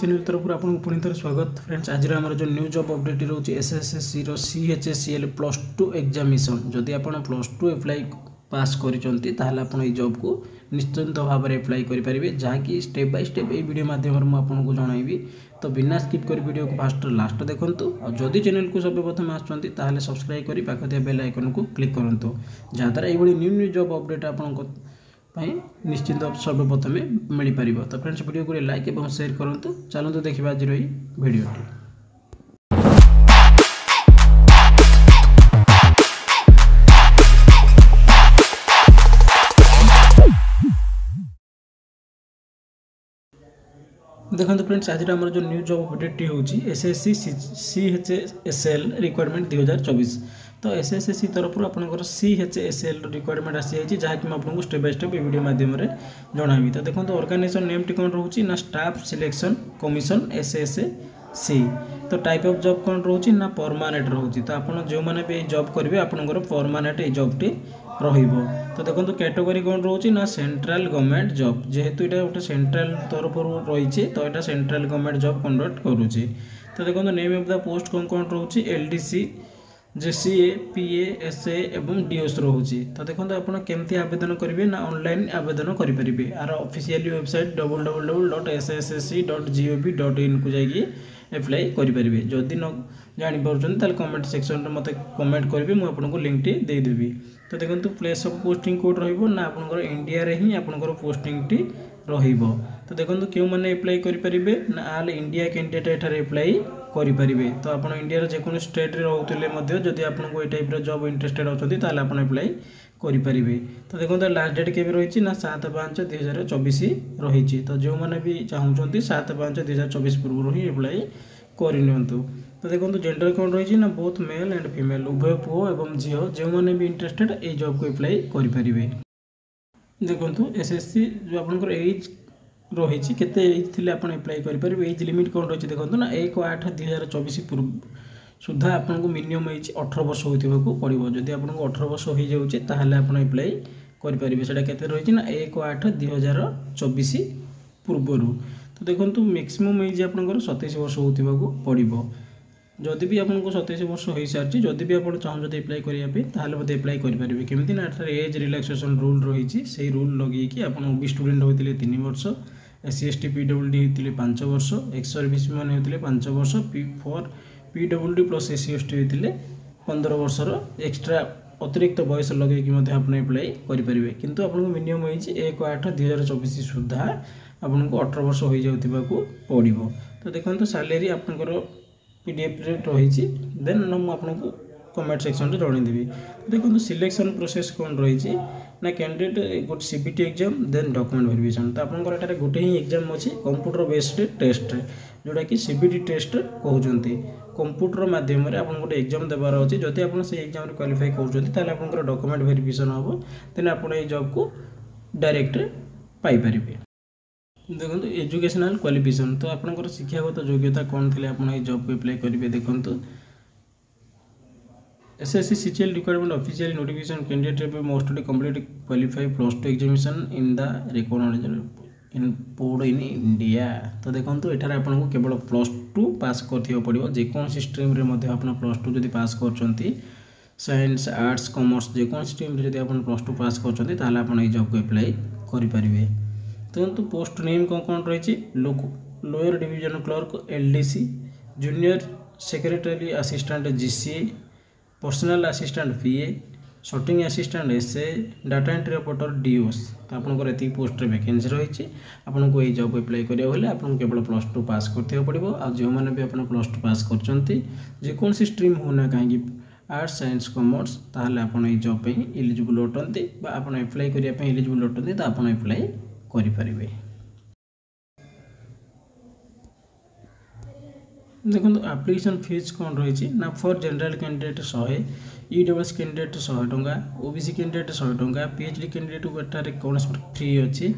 Channel तरफ आपको पुणी थोड़ा स्वागत फ्रेंड्स। आज आम जो न्यू जॉब अपडेट रोचे एसएससी CHSCL +2 एग्जामिनेशन जदि आप +2 एप्लाई पास कर जॉब को निश्चिंत भाव में एप्लाई करेंगे जहाँकि स्टेप बाय स्टेप ये वीडियो माध्यम आपको जनइबी। तो बिना स्किप कर वीडियो को फास्ट लास्ट देखूँ और जदि चैनल को सर्वप्रथम आसुँच सब्सक्राइब कर पाखिया बेल आइकन को क्लिक करूँ जहाँद्वारा ये न्यू जॉब अपडेट आपको निश्चिंत सर्वप्रथम मिल पार। तो फ्रेंड्स वीडियो को लाइक और शेयर करूँ। चलते देखा आज वीडियो देखो फ्रेंड्स। आज आम जो न्यू जॉब अपडेट होची एसएससी CHSL रिक्वायरमेंट 2024। तो एसएससी तरफ आपंकर CHSL रिक्वायरमेंट आसी जहाँकि आपको स्टेप बाय स्टेप वीडियो माध्यम जनाबी। तो देखो ऑर्गेनाइजेशन नेम टी कौन रोचे ना स्टाफ सिलेक्शन कमिशन SSC। तो टाइप ऑफ जॉब कौन रोचे ना परमानेंट रोचे। तो आप जो मैंने भी जॉब करेंगे आपंकर परमानेंट ये जॉब टी रहिबो। तो देखो कैटेगरी कौन रोचे ना सेंट्रल गवर्नमेंट जॉब जेहेतु यहाँ गोटे सेंट्रल तरफ रही तो यहाँ सेंट्रल गवर्नमेंट जॉब कंडक्ट करुचे। तो देखो नेम ऑफ द पोस्ट कौन कौन रोचे LDC JCA PA SA एवं DOS रोचे। तो देखो आप केमती आवेदन करेंगे ना ऑनलाइन आवेदन करेंगे। यार ऑफिशियल वेबसाइट www.ssc.gov.in को जाइए एप्लाई करेंगे। जदि न जापर कमेंट सेक्शन में मत कमेंट करेंगे मुझे लिंक टी देदेवी। तो देखो प्लेस ऑफ पोस्टिंग कोड रहा इंडिया रे ही आपंकर पोस्टिंग टी रहिबो। तो देखो क्यों मैंने एप्लाई करेंगे ना आल इंडिया कैंडिडेट एठार एप्लाई करेंगे। तो आप इंडिया जेको स्टेट रे रहते जदि आपको ये टाइप जॉब इंटरेस्टेड अच्छा आप एप्लाई करेंगे। तो देखो लास्ट डेट के रही ना 7/5/2024 रही। तो जो मैंने भी चाहते 7/5/2024 पूर्व ही एप्लाई करनी। तो देखो जेंडर कौन रही ना बोथ मेल एंड फीमेल उभय पुओ एवं झील जो मैंने भी इंटरेस्टेड ये जॉब को एप्लाई करेंगे। देखो एसएससी जो आपंकर एज रही केते एज थी आप एप्लाई करेंगे। एज लिमिट कौन रही देखो ना 1/8/2024 पूर्व सुधा आपको मिनिमम एज 18 वर्ष हो पड़ो। जदि आपको 18 वर्ष हो जाए ताहले आप एप्लाई करेंगे। से रही ना 1/8/2024 पूर्वर। तो देखो मैक्सिमम एज आपंकर 27 वर्ष हो पड़ो। जदि भी आपको 27 वर्ष हो सारी जदि भी आप चाहते एप्लाई करने मत एप्लाई करेंगे। केमी ना एज रिलैक्सेशन रूल रही से रूल लगे आप स्टूडेंट होते 3 वर्ष SC ST PWD होते 5 वर्ष एक्स सर्विस मैंने होते 5 वर्ष for PWD plus SC ST होते 15 वर्षर एक्सट्रा अतिरिक्त बयस लगे आप एप्लाई करेंगे। किंतु आपको मिनिमम एज 1/8/2024 सुधा आपको 18 वर्ष हो जाऊ पड़ो। तो देखो सैलरी आपंकर PDF रही देन मुझे कमेंट सेक्शन में जनईदेवी। देखो सिलेक्शन प्रोसेस कौन रही ना कैंडिडेट गोटे CBT exam then document verification. तो आपंकर गोटे ही एग्जाम अच्छी कंप्यूटर बेस्ड टेस्ट जोटा कि CBT टेस्ट कहते कंप्यूटर माध्यम आप गोटे एग्जाम देवार अच्छे। जदि आप एग्जाम क्वालिफाई कर डॉक्यूमेंट वेरिफिकेशन हम देन आप जॉब को डायरेक्ट पाइपर। देखो एजुकेशनल क्वालिफिकेशन तो आपंकर शिक्षागत योग्यता कौन थी आप जॉब को एप्लाई करेंगे। देखो SSC CHSL requirement official notification candidate most complete qualify +2 examination in the recognised in board in India. तो देखो एठार आपको केवल +2 पास कर पड़ो जेकोसी स्ट्रीम रे आप +2 जब पास कर साइंस आर्ट्स कॉमर्स जेकोसी स्ट्रीम जब आप +2 पास कर जॉब को एप्लाई करेंगे। तो पोस्ट नेम कौन कौन रही lower division clerk LDC junior secretary assistant GCA personal assistant PA sorting assistant SA data entry operator DOS। तो आपंकर ये पोस्ट वैकेंसी रही आपको ये जॉब एप्लाई करेंगे आपको केवल +2 पास करते पड़ो। आ जो मैंने भी आप +2 पास कर स्ट्रीम होना कहीं आर्ट्स साइंस कॉमर्स ताहले आप जॉब एलिजिबल अटंती आप एप्लाई करने एलिजिबल अटंती तो आप एप्लाई करेंगे। देखो एप्लिकेशन फीस कौन रही ना for general candidate 100 EWS candidate 100 टंका OBC कैंडिडेट 100 टंका PhD कैंडिडेट एठार कौन फ्री अच्छी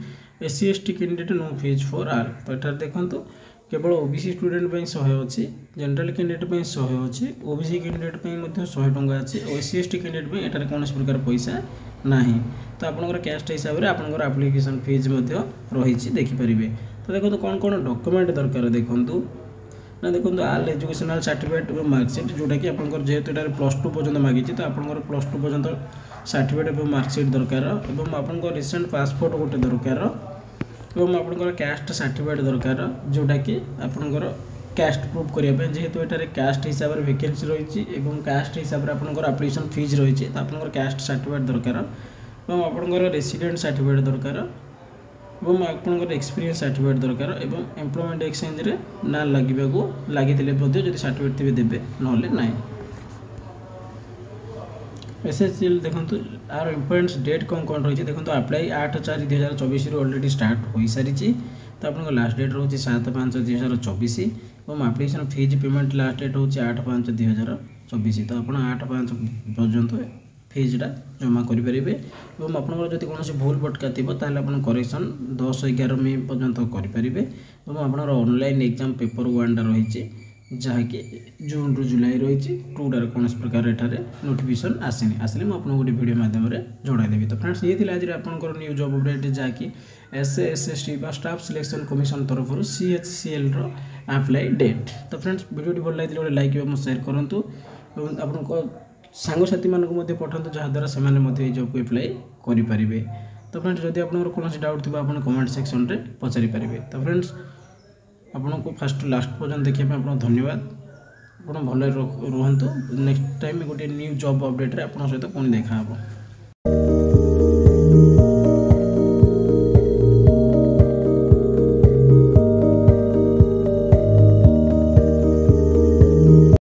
SC ST candidate no fees for all. तो एठार देखो केवल OBC स्टूडेंट 100 अच्छी जनरल कैंडिडेट 100 अच्छी OBC कैंडिडेट 100 टंका अच्छी SC ST कैंडिडेट एठार कौन प्रकार पैसा ना। तो आपंकर कैस्ट हिसाब से आपंकर एप्लिकेशन फीस रही देखिपारे। तो तो देखो कौन कौन डॉक्यूमेंट दरकार देखूँ ना देखो आल एजुकेशनल सर्टिफिकेट और मार्कसीट जोटा कि आपंकर जेहेतु ये +2 पर्यटन मागी तो आपंकर +2 पर्यटन सर्टिफिकेट और मार्कसीट दरकार और आपंकर रिसेंट पासपोर्ट गोटे दरकार और आपंकर कास्ट सर्टिफिकेट दरकार जोटा कि आपंकर कास्ट प्रूफ करने जेहेतु ये कास्ट हिसाब से वैकेंसी रही कास्ट हिसाब से आपंकर एप्लिकेशन फीस रही है तो आपंकर कास्ट सर्टिफिकेट दरकार और आपंकर रेसिडेंट सर्टिफिकेट दरकार और आपंकर एक्सपीरियंस सर्टिफिकेट दरकार और एम्प्लॉयमेंट एक्सचेंज रे ना लगे लगी सर्टिफिकेट थे देवे ना एसएससीएल देखो आर इम्पोर्टेंस डेट कौन कौन रही है देखो अप्लाई 8/4/2024 अलरेडी स्टार्ट हो सारी तो आप लास्ट डेट रोचे 7/5/2024 और application fees payment last date हूँ 8/5/2024 तो आप 8/5 पर्यंत फीसटा जमा करेंगे और आपंकर जब कौन भूल भटका थी आप करेक्शन 10/11 मे पर्यंत करेंगे और आप ऑनलाइन एग्जाम पेपर 1टा रही जहाँकि जून रू जुलाई रही 2टार कौन प्रकार एठारे नोटिफिकेशन आसनी आसले मुझे आपको गोटे वीडियो माध्यम जड़ाईदेवी तो फ्रेंड्स ये आज आपंकर न्यू जॉब अपडेट जहाँकि SSST स्टाफ सिलेक्शन कमिशन तरफ CHCL अप्लाई डेट तो फ्रेंड्स वीडियो भल लगे गोटे लाइक और शेयर करूँ और सांगसाथी मानक पठातु जहाँद्वारा से जॉब को एप्लाई करेंगे तो फ्रेंड्स जब आप कौन डाउट थी आप कमेंट सेक्शन में पचारि पारे तो फ्रेंड्स आपको फास्ट लास्ट पर्यटन देखा आप धन्यवाद आप भल रुहतु नेक्स्ट टाइम गोटे न्यू जॉब अपडेट आप सहित पुणी देखा।